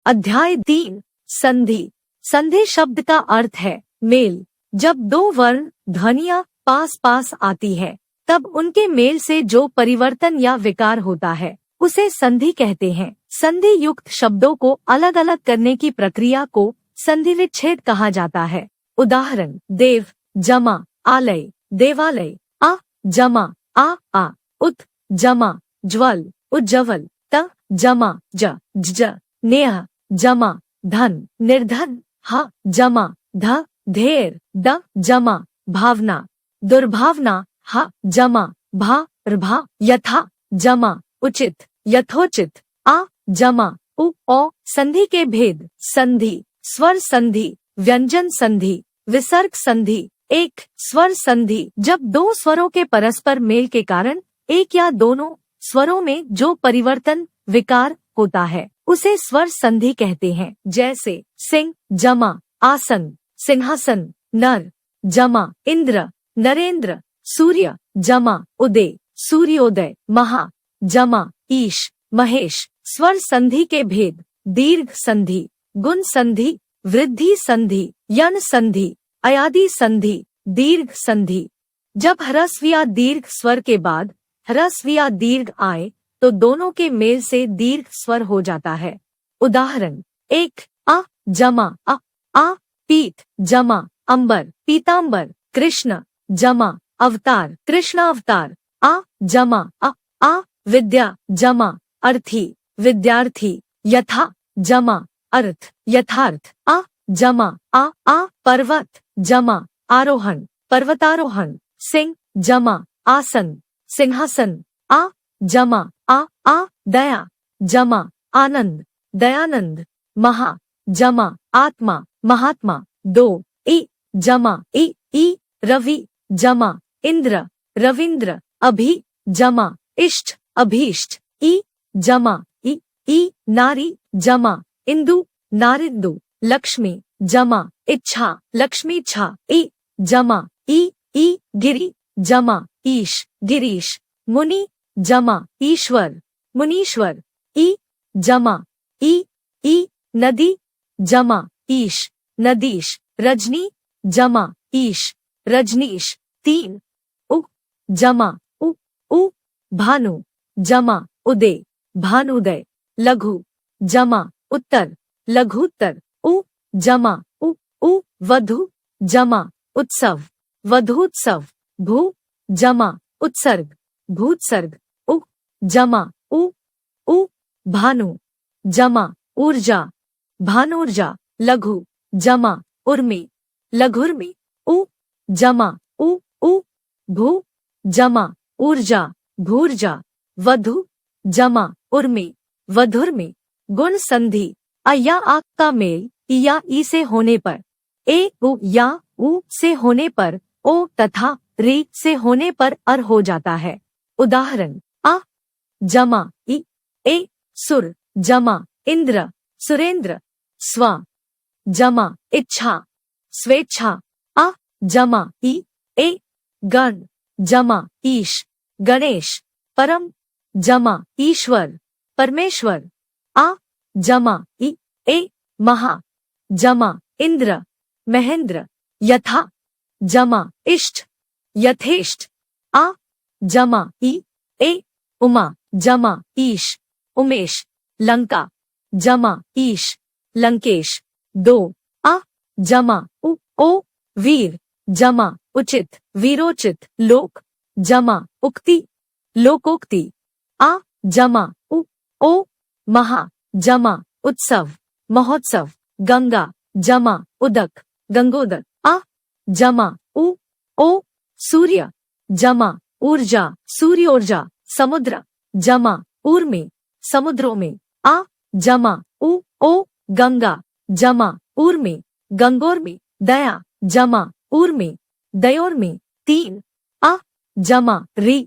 अध्याय 3 संधि। संधि शब्द का अर्थ है मेल। जब दो वर्ण ध्वनियाँ पास पास आती है तब उनके मेल से जो परिवर्तन या विकार होता है उसे संधि कहते हैं। संधि युक्त शब्दों को अलग अलग करने की प्रक्रिया को संधि विच्छेद कहा जाता है। उदाहरण देव जमा आलय देवालय, आ जमा आ उत जमा ज्वल उज्जवल, त जमा ज नेह जमा धन निर्धन, ह जमा ध धेर, द जमा भावना दुर्भावना, ह जमा भा रभा, यथा जमा उचित यथोचित, आ जमा उ औ। संधि के भेद। संधि स्वर संधि, व्यंजन संधि, विसर्ग संधि। एक स्वर संधि जब दो स्वरों के परस्पर मेल के कारण एक या दोनों स्वरों में जो परिवर्तन विकार होता है उसे स्वर संधि कहते हैं। जैसे सिंह जमा आसन सिंहासन, नर जमा इंद्र नरेंद्र, सूर्य जमा उदय सूर्योदय, महा जमा ईश महेश। स्वर संधि के भेद। दीर्घ संधि, गुण संधि, वृद्धि संधि, यन संधि, अयादि संधि। दीर्घ संधि जब ह्रस्व या दीर्घ स्वर के बाद ह्रस्व या दीर्घ आए तो दोनों के मेल से दीर्घ स्वर हो जाता है। उदाहरण एक आ जमा आ पीत जमा अंबर पीतांबर, कृष्ण जमा अवतार कृष्ण अवतार, आ जमा आ विद्या जमा अर्थी विद्यार्थी, यथा जमा अर्थ यथार्थ, आ जमा आ पर्वत जमा आरोहण पर्वतारोहण, सिंह जमा आसन सिंहासन, आ जमा आ दया जमा आनंद दयानंद, महा जमा आत्मा महात्मा। दो ई जमा ई रवि जमा इंद्र रविंद्र, अभि जमा इष्ट अभीष्ट, ई जमा ई नारी जमा इंदु नारिंदु, लक्ष्मी जमा इच्छा लक्ष्मी छा, ई जमा ई गिरि जमा ईश गिरीश, मुनि जमा ईश्वर मुनीश्वर, ई जमा ई नदी जमा ईश नदीश, रजनी जमा ईश रजनीश। तीन उ जमा उ भानु जमा उदय भानुदय, लघु जमा उत्तर लघुत्तर, उ जमा उ वधु जमा उत्सव वधूत्सव, भू जमा उत्सर्ग भूत्सर्ग, उ जमा उ भानु जमा ऊर्जा भानुर्जा, लघु जमा उर्मी लघुर्मी, उ जमा उ भू जमा ऊर्जा भूर्जा, वधु जमा उर्मी वधुर्मी। गुण संधि। अ या आ का मेल इ या ई से होने पर, ए उ या उ से होने पर, ओ तथा रे से होने पर अर हो जाता है। उदाहरण आ जमा इ, ए सुर जमा इंद्र सुरेंद्र, स्व जमा इच्छा स्वेच्छा, आ जमा ई, ए गण जमा ईश गणेश, परम जमा ईश्वर परमेश्वर, आ जमा ई, ए महा जमा इंद्र महेंद्र, यथा जमा इष्ट यथेष्ट, आ जमा ई, ए उमा जमा ईश उमेश, लंका जमा ईश लंकेश। दो आ जमा ओ वीर जमा उचित वीरोचित, लोक जमा उक्ति लोकोक्ति, आ जमा ओ महा जमा उत्सव महोत्सव, गंगा जमा उदक गंगोदक, आ जमा ओ सूर्य जमा ऊर्जा सूर्योर्जा, समुद्र जमा ऊर्मी समुद्रों में, आ जमा ओ गंगा जमा ऊर्मी गंगोर्मी, दया जमा ऊर्मी दयोर्मी। तीन आ जमा री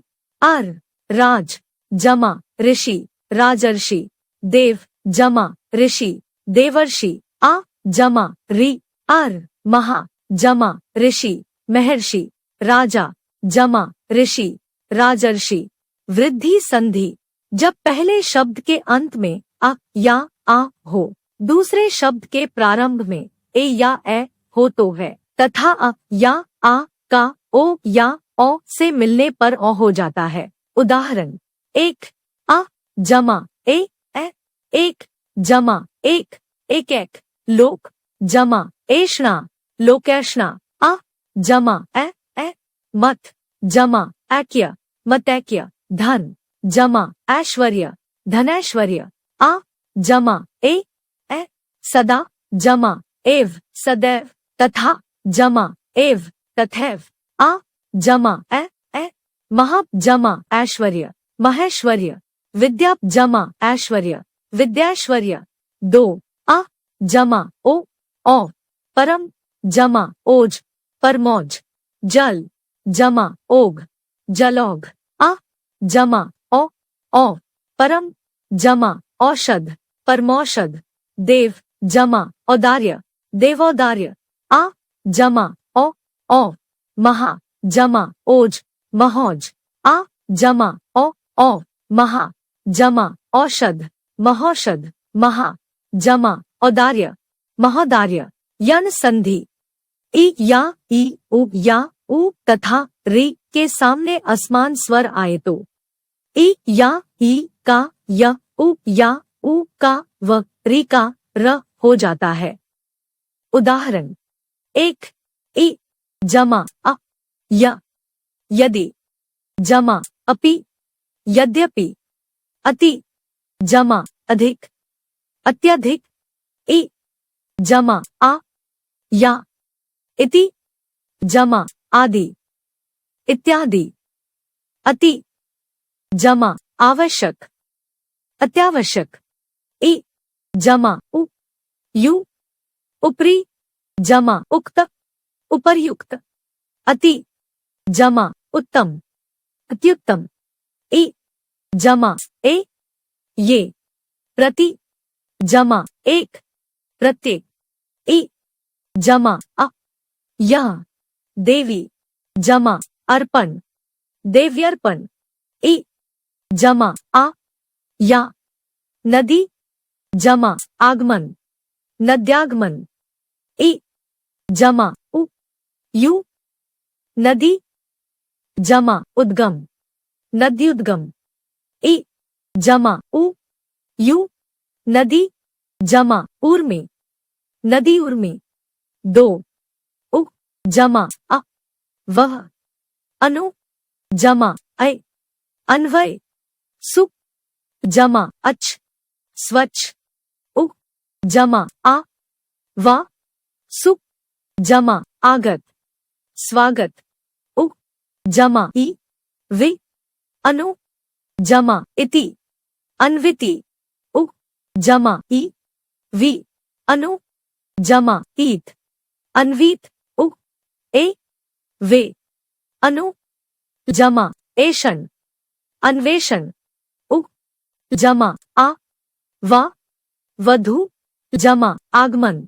अर राज जमा ऋषि राजर्षि, देव जमा ऋषि देवर्षि, आ जमा री अर महा जमा ऋषि महर्षि, राजा जमा ऋषि राजर्षि। वृद्धि संधि। जब पहले शब्द के अंत में अ या आ हो दूसरे शब्द के प्रारंभ में ए या ए हो तो है तथा अ या आ का ओ या औ से मिलने पर औ हो जाता है। उदाहरण, एक अ जमा ए, एक जमा एक, एक लोक जमा एषणा लोकैषणा, अ जमा ए, मत जमा ऐक्य मतैक्य, धन जमा ऐश्वर्य धनैश्वर्य, आ जमा ए, सदा जमा एव सदैव, तथा जमा एव तथैव, आ जमा ए, महा जमा ऐश्वर्य महेश्वर्य, विद्या जमा ऐश्वर्य विद्याश्वर्य, दो अ जमा ओ औ, परम जमा ओज परमौज, जल जमा ओग जलौघ, अ जमा औ परम जमा औषध परमौषध, देव जमा औदार्य देवौदार्य, आ जमा औ महा जमा ओज महौज, आ जमा औ महा जमा औषध महौषध, महा जमा औदार्य महोदार्य। यन संधि ई या ई उ या उ तथा री के सामने असमान स्वर आए तो ई या ई का य उ या उ का व री का र हो जाता है। उदाहरण, एक ई जमा अ य, यदि जमा अपि यद्यपि, अति जमा अधिक अत्यधिक, इ जमा आ या, इति जमा आदि इत्यादि, अति जमा आवश्यक अत्यावश्यक, इ जमा उ यु उपरि जमा उक्त उपर्युक्त, अति जमा उत्तम अत्युत्तम, इ जमा ए ये, प्रति जमा एक प्रत्येक, इ जमा अ यह, देवी जमा अर्पण देव्यर्पण, इ जमा आ या, नदी जमा आगमन नद्यागमन, इ जमा उ यु, नदी जमा उद्गम नद्युद्गम, इ जमा उ यु, नदी जमा ऊर्मी नदी उर्मी, दो उ जमा अ वह, अनु जमा ऐ अन्वय, सु जमा अच्छ स्वच्छ, उ जमा आ वा, सु जमा आगत स्वागत, उ जमा ई वि, अनु जमा इति अन्विति, उ जमा ई वि, अनु जमा ईत अन्वीत, उ ए वे, अनु जमा एषण अन्वेषण, उ जमा आ वा, वधू जमा आगमन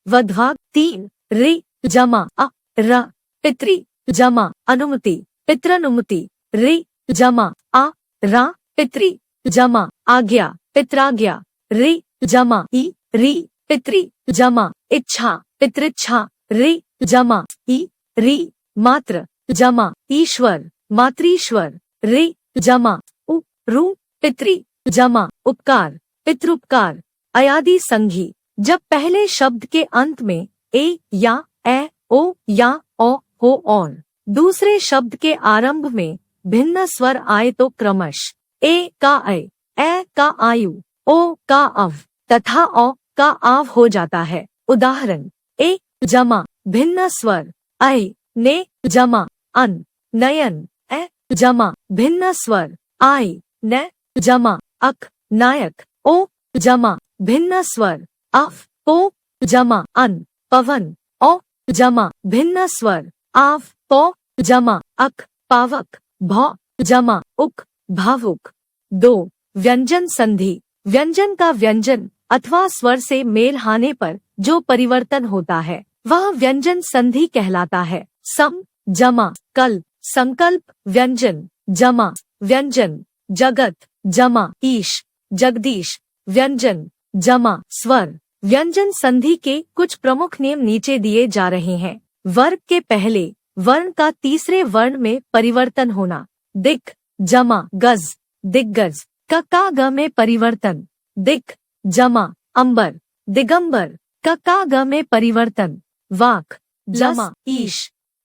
वधवा, तीन रे जमा अ र, पितृ जमा अनुमति पितृनुमति, रे जमा आ रा, पितृ जमा आज्ञा पित्राज्ञा, रे जमा ई री, पितृ जमा इच्छा पितृच्छा, रे जमा ई री, मात्र जमा ईश्वर मातृश्वर, रे जमा उ रु, पितृ जमा उपकार पितृपकार। अयादि संघी जब पहले शब्द के अंत में ए या ए ओ या औ हो और दूसरे शब्द के आरंभ में भिन्न स्वर आए तो क्रमश ए का ए का आयु, ओ का अव तथा औ का आव हो जाता है। उदाहरण, ए जमा भिन्न स्वर ऐ, ने जमा अन नयन, ए जमा भिन्न स्वर आई, न जमा अक नायक, ओ जमा भिन्न स्वर अफ, पो जमा अन पवन, औ जमा भिन्न स्वर आव, पौ जमा अक पावक, भौ जमा उक भावुक। दो व्यंजन संधि व्यंजन का व्यंजन अथवा स्वर से मेल खाने पर जो परिवर्तन होता है वह व्यंजन संधि कहलाता है। सम जमा कल संकल्प व्यंजन जमा व्यंजन, जगत जमा ईश जगदीश व्यंजन जमा स्वर व्यंजन संधि के कुछ प्रमुख नियम नीचे दिए जा रहे हैं। वर्ग के पहले वर्ण का तीसरे वर्ण में परिवर्तन होना। दिक् जमा गज दिग्गज। का ग में परिवर्तन। दिक् जमा अंबर दिगंबर। का ग में परिवर्तन। वाक जमा ईश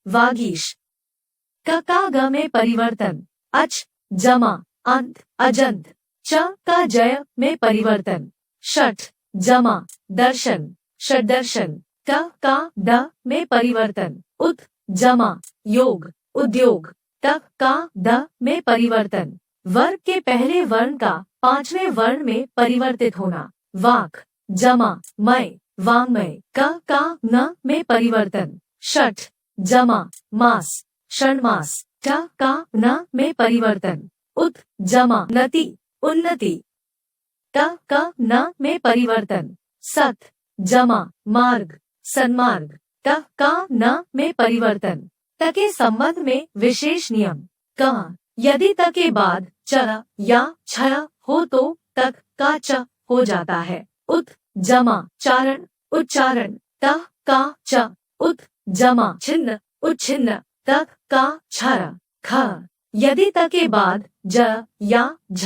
वागीश। का ग में परिवर्तन। अच जमा अंत अजंत। च का जय में परिवर्तन। षठ जमा दर्शन षड्दर्शन। त का द में परिवर्तन। उत जमा योग उद्योग। त का द में परिवर्तन। वर्ग के पहले वर्ण का पांचवें वर्ण में परिवर्तित होना। वाक जमा मय वांग्मय। का न में परिवर्तन। षठ जमा मास षण्मास। ट का न में परिवर्तन। उत जमा नति उन्नति। त का न में परिवर्तन। सत जमा मार्ग सन्मार्ग। त का न में परिवर्तन। त के संबंध में विशेष नियम। क यदि त के बाद च या छ हो तो तक का च हो जाता है। उत जमा चारण उच्चारण। त का च उत जमा छिन्न उच्छिन्न। त का छर ख यदि त के बाद ज या झ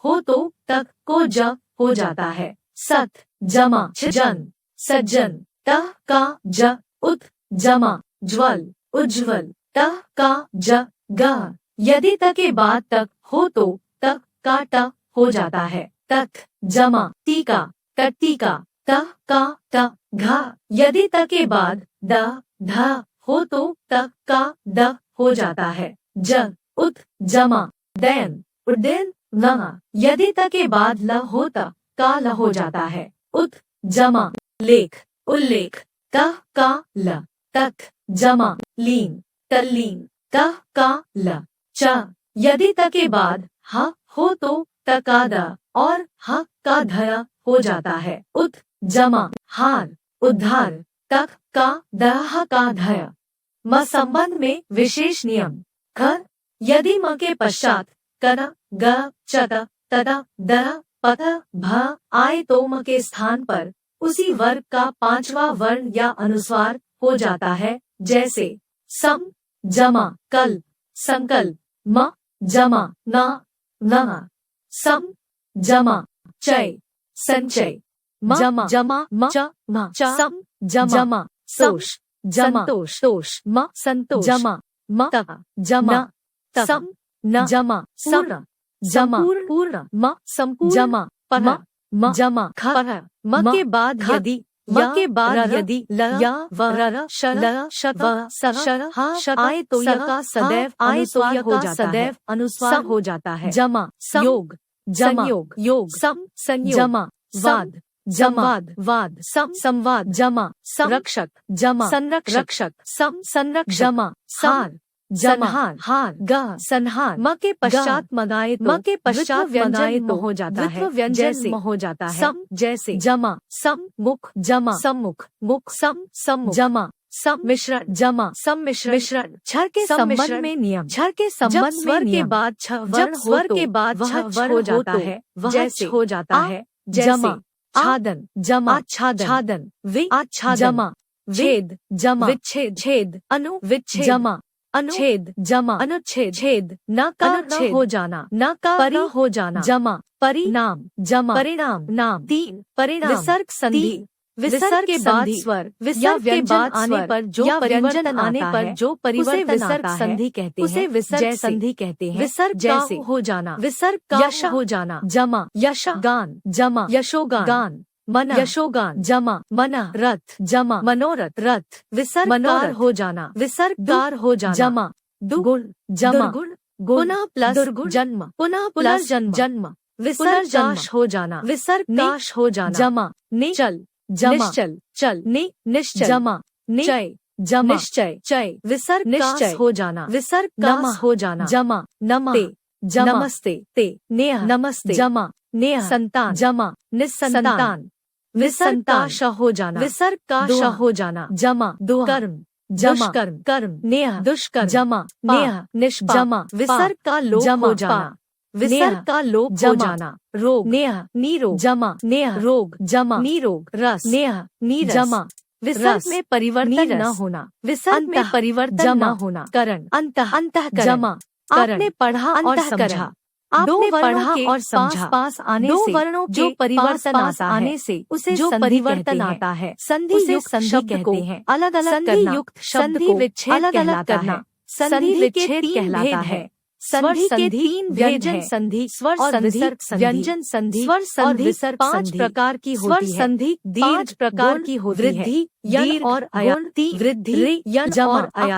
हो तो तक को ज हो जाता है। सत जमा जन सज्जन। त का ज उत जमा ज्वल उज्ज्वल। त का ज ग यदि त के बाद तक हो तो तक का ट हो जाता है। तक जमा टीका तटीका। त का ट घ यदि त के बाद द ध हो तो तक का द हो जाता है। ज उत जमा दैन उड्डयन ल यदि त के बाद ल हो त का ल हो जाता है। उत जमा लेख उल्लेख। त का ल तक जमा लीन तल्लीन। त का ल च यदि त के बाद ह हो तो त का द और ह का ध हो जाता है। उत जमा हार उद्धार। तक का द ह का ध। म संबंध में विशेष नियम। ख यदि म के पश्चात कर ग चत तद द पथ भ आए तो म के स्थान पर उसी वर्ग का पांचवा वर्ण या अनुस्वार हो जाता है। जैसे सम जमा कल संकल्प। म जमा न सम जमा चय संचय। जमा जमा म सम जमा सोष संतोष तोष। म संतोष जमा म जमा सम न जमा पूर्ण जमा पूर्ण। म संपूर्ण जमा पर म जमा खर। म के बाद यदि म के बाद यदि ल या व र श ल श व स ह आए तो य का सदैव अनुस्वार हो जाता है। अनुस्वार हो जाता है। जमा योग संयोग योग सम संयोग। जमा वाद जमाद वाद सम संवाद। जमा संरक्षक जमा संरक्षक सम संरक्षक। जमा हार जनहार हार ग संहार। म के पश्चात मगाए तो म के पश्चात व्यंजन तो हो जाता है। व्यंजन हो जाता है। सम जैसे जमा सम मुख जमा सम्मुख मुख सम सम्मुख। जमा सम मिश्रण जमा सम्मिश्रण मिश्रण। क्षर के संबंध में नियम। क्षर के संबंध में के बाद छ वर्ण स्वर के बाद छ वर्ण हो जाता है। जैसे हो जाता है। जमा छादन जमा छादन वि जमा वेद जमा विच्छेद छेद अनु विच्छेद जमा अनुच्छेद जमा अनुच्छेद छेद। न का न हो जाना न का परि हो जाना। जमा परिणाम जमा परिणाम नाम। तीन परिणाम विसर्ग संधि। विसर्ग के बाद स्वर विसर्ग के बाद आने पर जो परिवर्तन आने पर जो परिवर्तन आता है संधि कहते हैं। उसे विसर्ग संधि कहते हैं। विसर्ग जैसे हो जाना विसर्ग का यश हो जाना। जमा यश गान जमा यशोगान गान। मन यशोगान जमा मन रथ जमा मनोरथ रथ। विसर्ग मनोरथ हो जाना विसर्ग कार हो जाना। जमा दुगुण जमा गुण पुनः प्लस दुर्गुण जन्म पुनः प्लस जन्म। विसर्ग काश हो जाना विसर्ग काश हो जाना। जमा निचल जमा निश्चल चल निश्चय जमा निश्चय जमा निश्चय चय। विसर्ग निश्चय हो जाना विसर्ग नम हो जाना। जमा नमः नमस्ते ते नेह नमस्ते जमा नेह संतान जमा निस्संतान। विसर्ग श हो जाना विसर्ग का श हो जाना। जमा दुष्कर्म दुष्कर्म कर्म नेह दुष्कर्म जमा नेह निष्पा। जमा विसर्ग का लोप हो जाना विसर्ग का लोप हो जाना। रोग, नेह, नीरोग, जमा, नेह, रोग, जमा, नीरोग, रस, नेह, नीरस, जमा। विसर्ग में परिवर्तन न होना, विसर्ग में परिवर्तन न होना। करण, अंतःकरण, जमा, आपने पढ़ा और समझा। आपने पढ़ा और समझा। पास आने से दो वर्णों जो परिवर्तन आने से उसे जो परिवर्तन आता है संधि युक्त शब्द कहते हैं। अलग अलग संधि युक्त शब्द को अलग अलग करना संधि विच्छेद कहलाता है। संधि के 3 व्यंजन संधि, स्वर संधि, व्यंजन संधि, स्वर संधि, विसर्ग 5 प्रकार की होती है। संधि 5 प्रकार की होती है। वृद्धि, यण और अयण, वृद्धि, यण और अयण।